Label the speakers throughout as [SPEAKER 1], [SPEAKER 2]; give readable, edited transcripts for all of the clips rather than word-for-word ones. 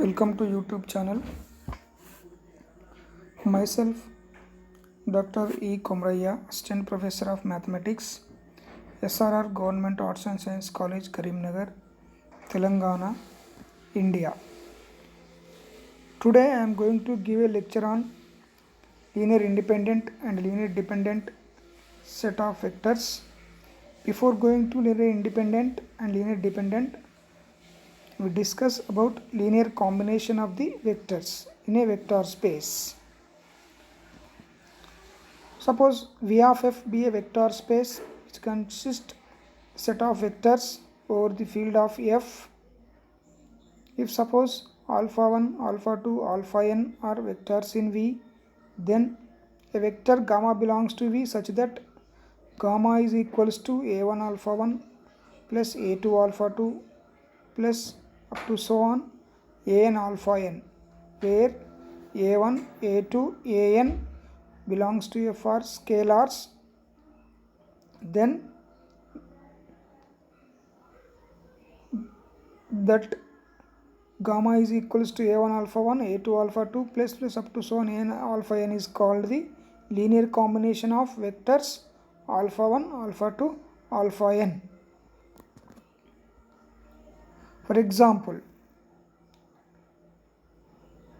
[SPEAKER 1] Welcome to YouTube channel. Myself, Dr. E. Komraya, Assistant Professor of Mathematics, SRR Government Arts and Science College, Karimnagar, Telangana, India. Today I am going to give a lecture on linear independent and linear dependent set of vectors. Before going to linear independent and linear dependent, we discuss about linear combination of the vectors in a vector space. Suppose V of f be a vector space which consists set of vectors over the field of f. If suppose alpha 1, alpha 2, alpha n are vectors in V, then a vector gamma belongs to V such that gamma is equals to a1 alpha 1 plus a2 alpha 2 plus up to so on an alpha n, where a1, a2, an belongs to f are scalars. Then that gamma is equals to a1 alpha 1, a2 alpha 2 plus up to so on an alpha n is called the linear combination of vectors alpha 1, alpha 2, alpha n. For example,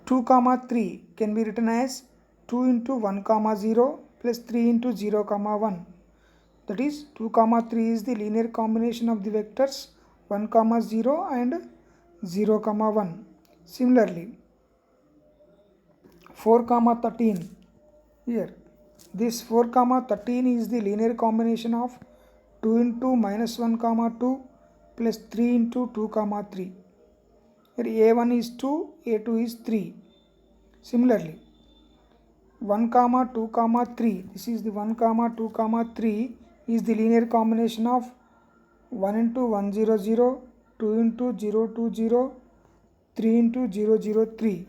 [SPEAKER 1] 2 comma 3 can be written as 2 into 1 comma 0 plus 3 into 0 comma 1. That is 2 comma 3 is the linear combination of the vectors 1 comma 0 and 0 comma 1. Similarly, 4 comma 13, here this 4 comma 13 is the linear combination of 2 into minus 1 comma 2 plus 3 into 2 comma 3. Here a1 is 2, a2 is 3. Similarly, 1 comma 2 comma 3, this is the 1 comma 2 comma 3 is the linear combination of 1 into 1 0 0, 2 into 0 2 0, 3 into 0 0 3.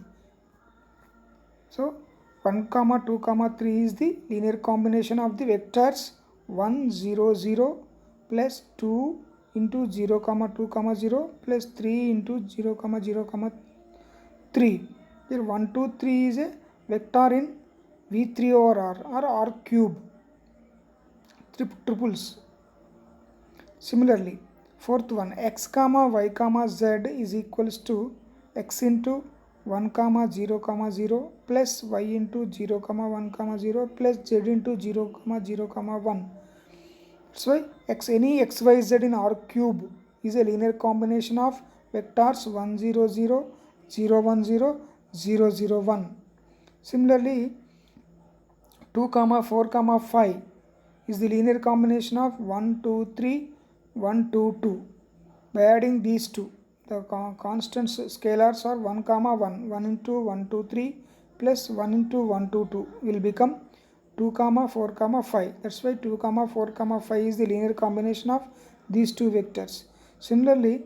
[SPEAKER 1] So 1 comma 2 comma 3 is the linear combination of the vectors 1 0 0 plus 2 into 0 comma 2 comma 0 plus 3 into 0 comma 0 comma 3. Here 1 2 3 is a vector in V3 over R or R cube, triples. Similarly, fourth one, x comma y comma z is equals to x into 1 comma 0 comma 0 plus y into 0 comma 1 comma 0 plus z into 0 comma 0 comma 1. That's why any x y z in R cube is a linear combination of vectors 1 0 0, 0 1 0, 0 0 1. Similarly, 2 comma 4 comma 5 is the linear combination of 1 2 3, 1 2 2. By adding these two, the constant scalars are 1 comma 1, 1 into 1 2 3 plus 1 into 1 2 2 will become 2 comma 4 comma 5. That's why 2 comma 4 comma 5 is the linear combination of these two vectors. Similarly,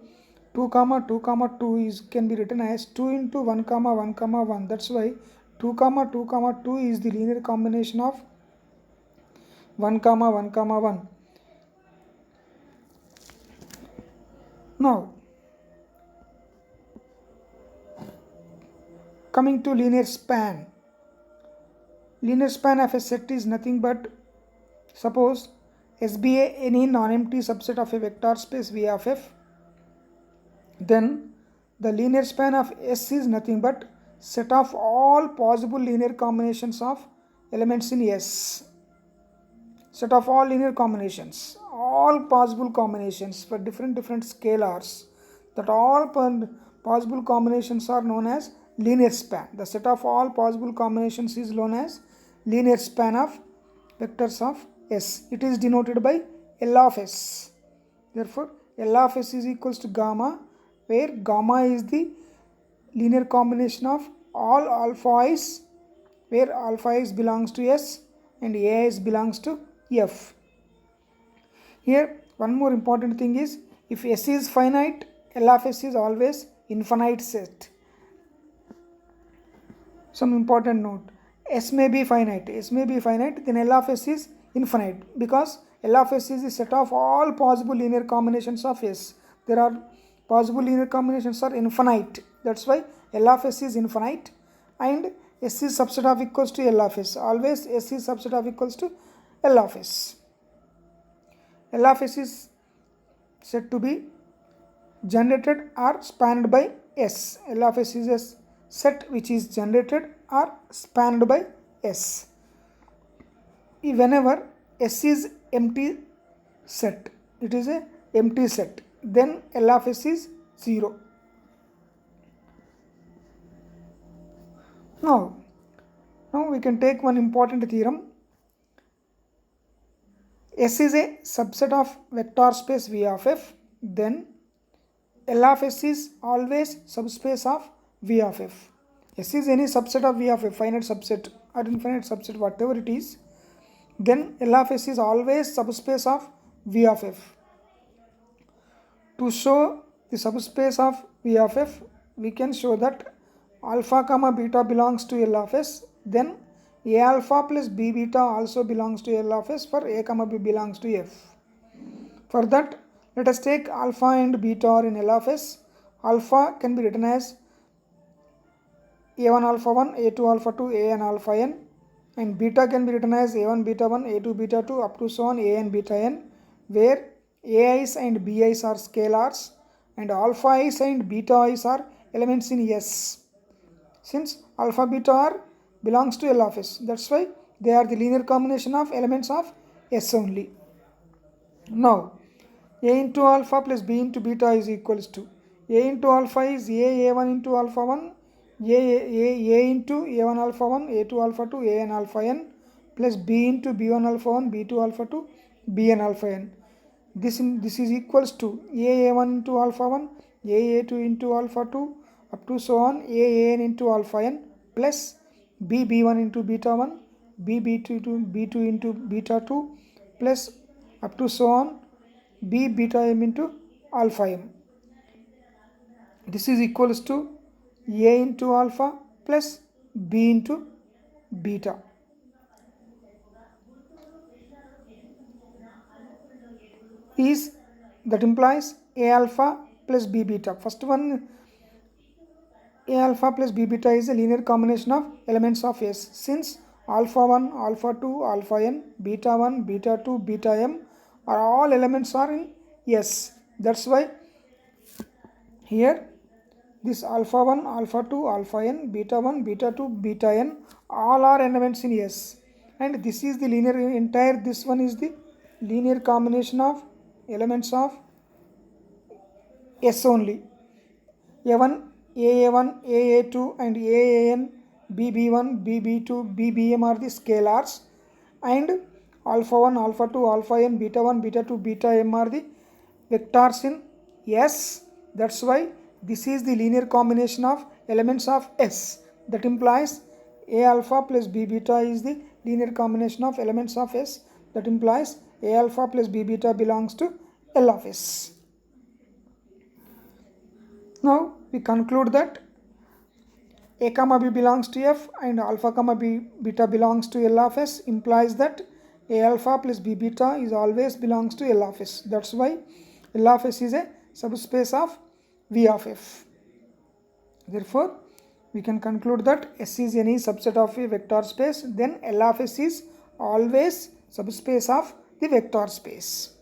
[SPEAKER 1] 2 comma 2 comma 2 can be written as 2 into 1 comma 1 comma 1. That's why 2 comma 2 comma 2 is the linear combination of 1 comma 1 comma 1. Now, coming to linear span. Linear span of a set is nothing but, suppose S be any non-empty subset of a vector space V of f, then the linear span of S is nothing but set of all possible linear combinations of elements in S. Set of all linear combinations, all possible combinations for different scalars, that all possible combinations are known as linear span. The set of all possible combinations is known as linear span of vectors of S. It is denoted by L of S. Therefore, L of S is equals to gamma, where gamma is the linear combination of all alpha i's, where alpha is belongs to S and A is belongs to F. Here one more important thing is, if S is finite, L of S is always infinite set. Some important note, S may be finite, then L of S is infinite, because L of S is the set of all possible linear combinations of S. There are Possible linear combinations are infinite. That's why L of S is infinite, and S is subset of equals to L of S. Always S is subset of equals to L of S. L of S is said to be generated or spanned by S. L of S is a set which is generated or spanned by S. Whenever S is empty set, it is a empty set, then L of S is 0. Now we can take one important theorem. S is a subset of vector space V of F, then L of S is always subspace of V of F. S is any subset of V of F, finite subset or infinite subset, whatever it is, then L of S is always subspace of V of F. To show the subspace of V of F, we can show that alpha comma beta belongs to L of S, then A alpha plus B beta also belongs to L of S for A comma B belongs to F. For that, let us take alpha and beta are in L of S. Alpha can be written as A1 alpha 1, A2 alpha 2, A n alpha n, and beta can be written as A1 beta 1, A2 beta 2 up to so on A n beta n, where Ai's and Bi's are scalars and alpha i's and beta i's are elements in S. Since alpha beta are belongs to L of S, that's why they are the linear combination of elements of S only. Now A into alpha plus B into beta is equals to A into alpha is A1 into alpha 1, A into A1 alpha 1, A2 alpha 2, A n alpha n plus B into B1 alpha 1, B2 alpha 2, Bn alpha n. This is equals to A1 into alpha 1, A2 into alpha 2 up to so on A n into alpha n plus B1 into beta 1, B2 into beta 2 plus up to so on B beta m into alpha m. This is equals to A into alpha plus B into beta. That implies A alpha plus B beta. First one, A alpha plus B beta is a linear combination of elements of S. Since alpha 1, alpha 2, alpha n, beta 1, beta 2, beta m are all elements are in S. That's why here this alpha 1, alpha 2, alpha n, beta 1, beta 2, beta n all are elements in S. And this is the linear this one is the linear combination of elements of S only. A1, AA1, AA2 and AAN, BB1, BB2, BBM are the scalars, and alpha 1, alpha 2, alpha n, beta 1, beta 2, beta m are the vectors in S. That's why this is the linear combination of elements of S. That implies A alpha plus B beta is the linear combination of elements of S. That implies A alpha plus B beta belongs to L of S. Now we conclude that A comma B belongs to F and alpha comma B beta belongs to L of S implies that A alpha plus B beta is always belongs to L of S. That's why L of S is a subspace of V of F. Therefore, we can conclude that S is any subset of a vector space, then L of S is always subspace of the vector space.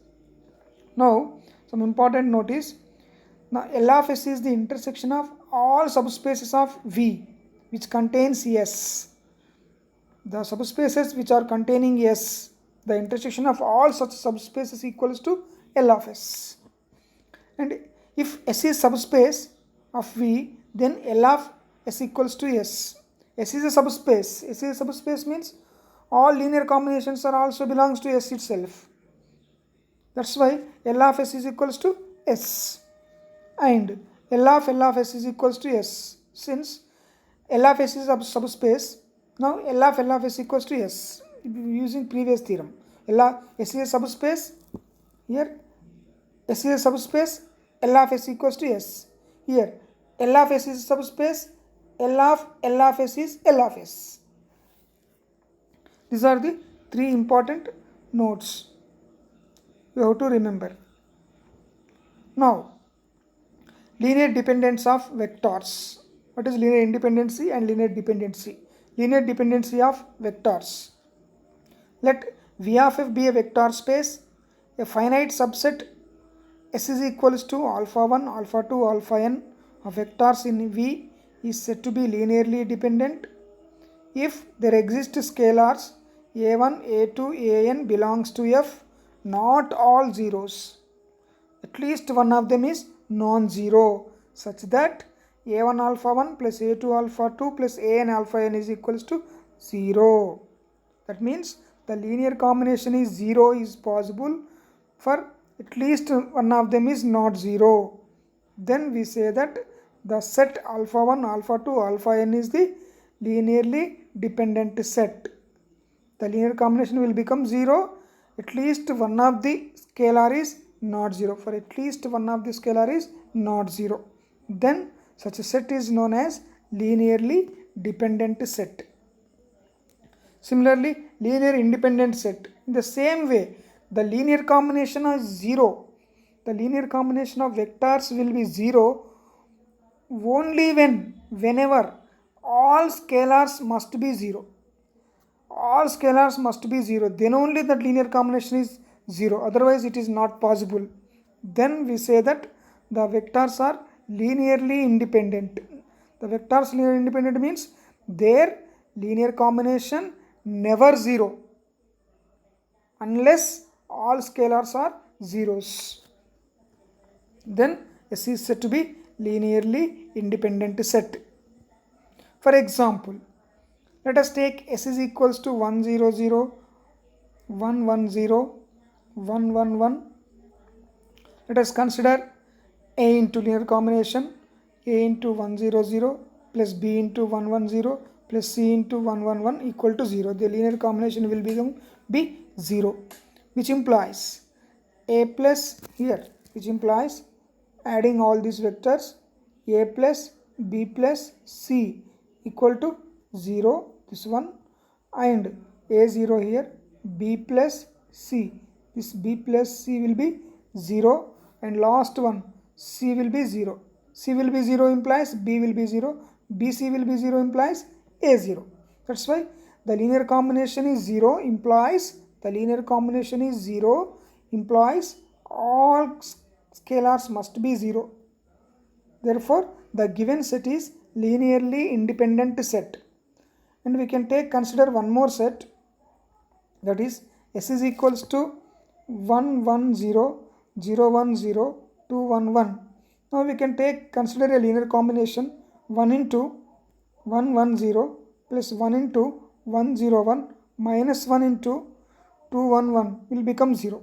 [SPEAKER 1] Now, some important note is, now L of S is the intersection of all subspaces of V which contains S. The subspaces which are containing S, the intersection of all such subspaces equals to L of S. And if S is subspace of V, then L of S equals to S. S is a subspace. S is a subspace means all linear combinations are also belongs to S itself. That's why L of S is equals to S. And L of S is equals to S. Since L of S is a subspace, now L of S equals to S using previous theorem. S is a subspace. Here S is a subspace. L of S equals to S. Here L of S is a subspace. L of S is L of S. These are the three important notes you have to remember. Now, linear dependence of vectors. What is linear independency and linear dependency? Linear dependency of vectors. Let V of f be a vector space. A finite subset S is equals to alpha 1, alpha 2, alpha n of vectors in V is said to be linearly dependent if there exist scalars a1, a2, an belongs to f, not all zeros. At least one of them is non-zero, such that a1 alpha 1 plus a2 alpha 2 plus an alpha n is equals to 0. That means the linear combination is 0 is possible for at least one of them is not 0. Then we say that the set alpha 1, alpha 2, alpha n is the linearly dependent set. The linear combination will become 0. At least one of the scalar is not 0. For at least one of the scalar is not 0. Then such a set is known as linearly dependent set. Similarly, linear independent set. In the same way, the linear combination is 0. The linear combination of vectors will be 0 only whenever all scalars must be 0. All scalars must be 0. Then only that linear combination is 0. Otherwise, it is not possible. Then we say that the vectors are linearly independent. The vectors linearly independent means their linear combination never 0 unless all scalars are zeros. Then S is said to be linearly independent set. For example, let us take S is equals to 1 0 0, 1 1 0, 1 1 1. Let us consider A into linear combination A into 1 0 0 plus B into 1 1 0 plus C into 1 1 1 equal to 0. The linear combination will be 0, which implies A plus here, which implies adding all these vectors A plus B plus C equal to 0, this one, and A0 here, B plus C, this B plus C will be 0, and last one C will be 0. C will be 0 implies B will be 0, BC will be 0 implies A0. That's why the linear combination is 0 implies all scalars must be 0. Therefore, the given set is linearly independent set. And we can consider one more set, that is S is equals to 1 1 0, 0 1 0, 2 1 1. Now we can consider a linear combination 1 into 1 1 0 plus 1 into 1 0 1 minus 1 into 2 1 1 will become 0.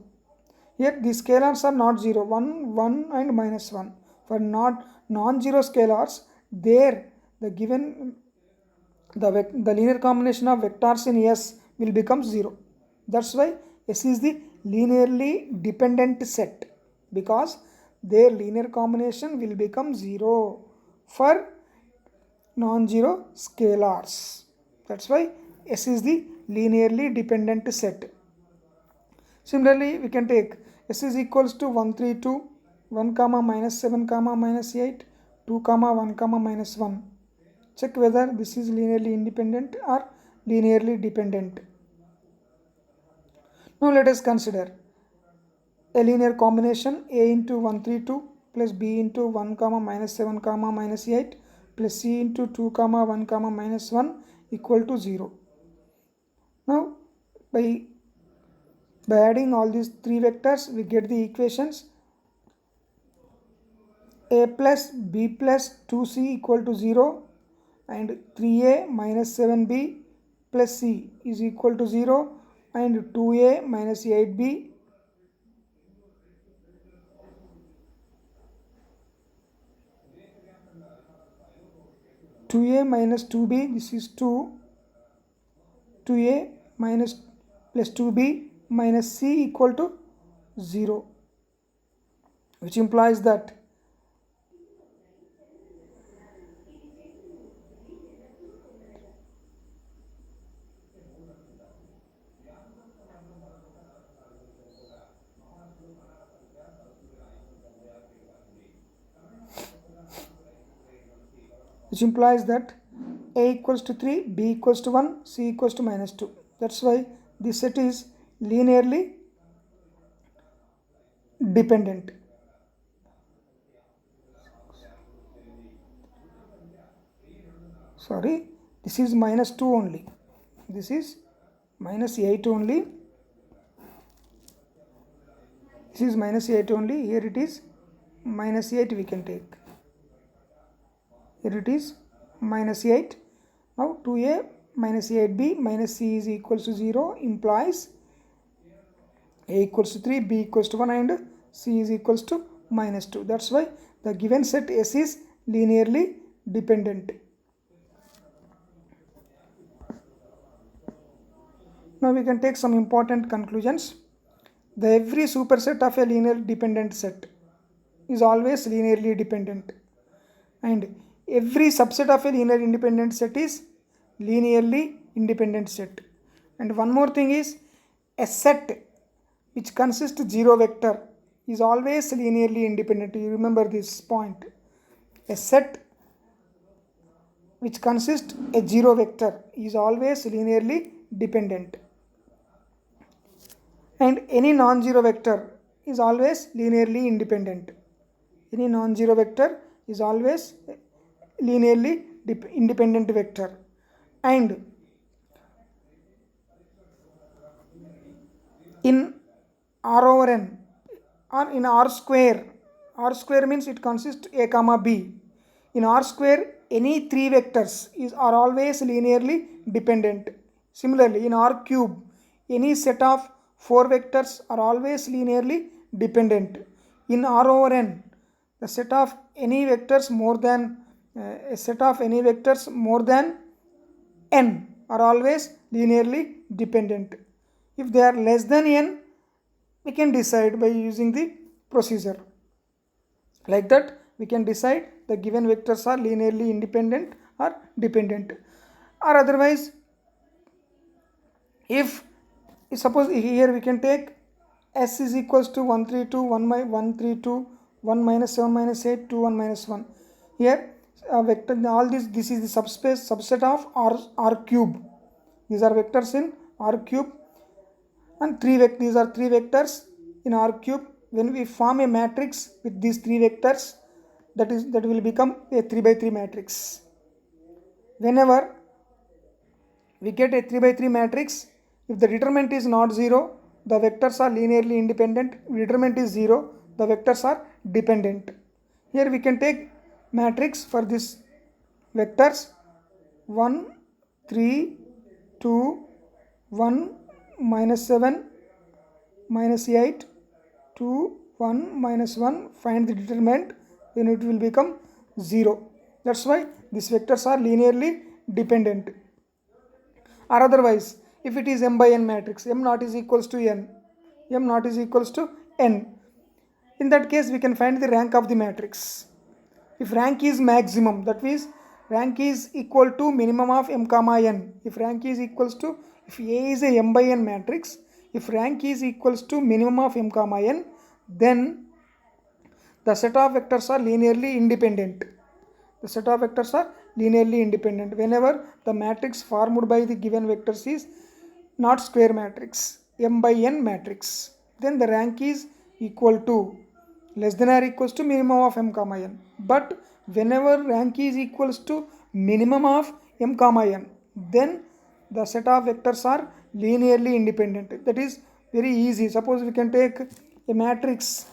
[SPEAKER 1] Here the scalars are not 0, 1 1 and minus 1. For non-zero scalars, there the given the linear combination of vectors in S will become 0. That's why S is the linearly dependent set, because their linear combination will become 0 for non-zero scalars. That's why S is the linearly dependent set. Similarly, we can take S is equals to 1 3 2, 1 comma minus 7 comma minus 8, 2 comma 1 comma minus 1. Check whether this is linearly independent or linearly dependent. Now let us consider a linear combination A into 1 3 2 plus B into 1 comma minus 7 comma minus 8 plus C into 2 comma 1 comma minus 1 equal to 0. Now by adding all these three vectors, we get the equations A plus B plus 2C equal to 0 and 3A minus 7B plus C is equal to 0 and 2A minus 8B minus 2B, this is 2A minus plus 2B minus C equal to 0, which implies that which implies that A equals to 3, B equals to 1, C equals to minus 2. That's why this set is linearly dependent. Sorry, this is minus 2 only. This is minus 8 only. This is minus 8 only. Here it is minus 8 we can take. Here it is minus 8. Now 2a minus 8b minus c is equals to 0 implies a equals to 3, b equals to 1 and c is equals to minus 2. That's why the given set S is linearly dependent. Now we can take some important conclusions. Every superset of a linear dependent set is always linearly dependent, and every subset of a linear independent set is linearly independent set. And one more thing is, a set which consists 0 vector is always linearly independent. You remember this point. A set which consists a 0 vector is always linearly dependent, and any non-zero vector is always linearly independent. Any non-zero vector is always linearly independent vector. And in R over n or in R square means it consists a comma b. In R square, any 3 vectors are always linearly dependent. Similarly, in R cube, any set of 4 vectors are always linearly dependent. In R over n, the set of any vectors more than n are always linearly dependent. If they are less than n, we can decide by using the procedure. Like that, we can decide the given vectors are linearly independent or dependent. Or otherwise, if suppose here we can take S is equals to 132, 132, 1 minus 7 minus 8, 2, 1 minus 1. Here vector, all this is the subset of R cube. These are vectors in R cube, and these are 3 vectors in R cube. When we form a matrix with these 3 vectors, that will become a 3 by 3 matrix. Whenever we get a 3 by 3 matrix, if the determinant is not 0, the vectors are linearly independent. If determinant is 0, the vectors are dependent. Here we can take matrix for this vectors 1, 3, 2, 1, minus 7, minus 8, 2, 1, minus 1. Find the determinant, then it will become 0. That's why these vectors are linearly dependent. Or otherwise, if it is m by n matrix, m naught is equals to n, m naught is equals to n, in that case we can find the rank of the matrix. If rank is maximum, that means rank is equal to minimum of m comma n. If rank is equals to, if A is a m by n matrix, if rank is equals to minimum of m comma n, then the set of vectors are linearly independent. The set of vectors are linearly independent whenever the matrix formed by the given vectors is not square matrix, m by n matrix. Then the rank is equal to less than or equals to minimum of m comma n. But whenever rank is equals to minimum of m comma n, then the set of vectors are linearly independent. That is very easy. Suppose we can take a matrix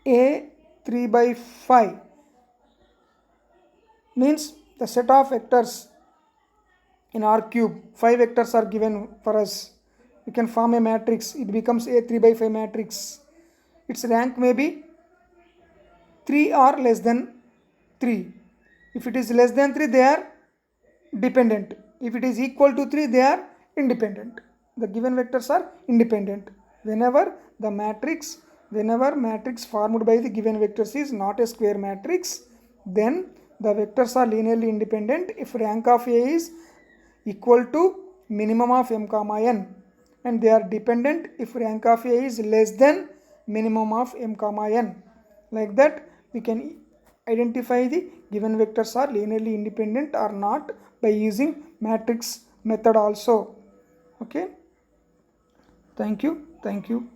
[SPEAKER 1] A 3 by 5, means the set of vectors in R cube, 5 vectors are given for us. We can form a matrix. It becomes a 3 by 5 matrix. Its rank may be 3 or less than 3. If it is less than 3, they are dependent. If it is equal to 3, they are independent. The given vectors are independent. Whenever matrix formed by the given vectors is not a square matrix, then the vectors are linearly independent if rank of A is equal to minimum of m comma n, and they are dependent if rank of A is less than minimum of m comma n. Like that, we can identify the given vectors are linearly independent or not by using matrix method also. Okay, thank you.